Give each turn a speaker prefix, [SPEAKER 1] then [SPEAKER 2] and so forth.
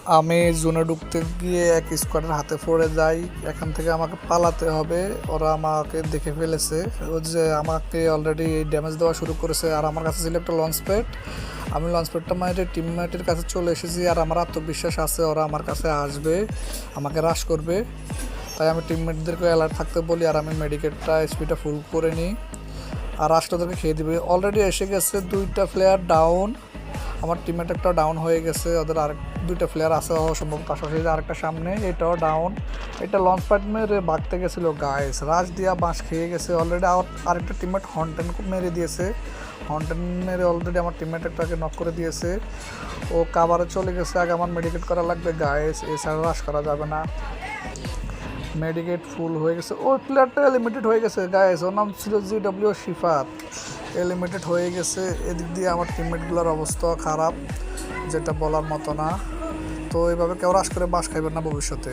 [SPEAKER 1] আমি জোনে ঢুকতে গিয়ে এক স্কোয়াডের হাতে পড়ে যাই। এখান থেকে আমাকে পালাতে হবে, ওরা আমাকে দেখে ফেলেছে। ও যে আমাকে অলরেডি ড্যামেজ দেওয়া শুরু করেছে, আর আমার কাছে ছিল একটা লঞ্চ প্যাড। আমি লঞ্চ প্যাডটা মাইরে টিমমেটের কাছে চলে এসেছি, আর আমার আত্মবিশ্বাস আছে ওরা আমার কাছে আসবে, আমাকে রাশ করবে। তাই আমি টিমমেটদেরকে অ্যালার্ট থাকতে বলি, আর আমি মেডিকেটটা স্পিডটা ফুল করে নিই, আর রাশটাদেরকে খেয়ে দিবে। অলরেডি এসে গেছে, 2টা প্লেয়ার ডাউন। আমার টিমমেট একটা ডাউন হয়ে গেছে, ওদের আরেক 2টা প্লেয়ার আছে সম্ভব পাশাপাশি, আরেকটা সামনে, এটাও ডাউন। এটা লঞ্চ প্যাড মেরে ভাগতে গেছিলো গাইস, রাশ দিয়া বাঁশ খেয়ে গেছে অলরেডি। আরেকটা টিমমেট হন্টেন মেরে দিয়েছে, হন্টেন মেরে অলরেডি আমার টিমমেট একটাকে নক করে দিয়েছে। ও কাভারে চলে গেছে, আগে আমার মেডিকেট করা লাগবে গাইস, এছাড়া রাশ করা যাবে না। মেডিকেট ফুল হয়ে গেছে, ওই প্লেয়ারটা লিমিটেড হয়ে গেছে গাইস, ওর নাম ছিল জিডব্লিউ শিফাত, লিমিটেড হয়ে গেছে। এদিক দিয়ে আমার টিমমেটগুলোর অবস্থা খারাপ, যেটা বলার মতো না। তো এইভাবে কেউ রাশ করে বাস খাইবেন না ভবিষ্যতে।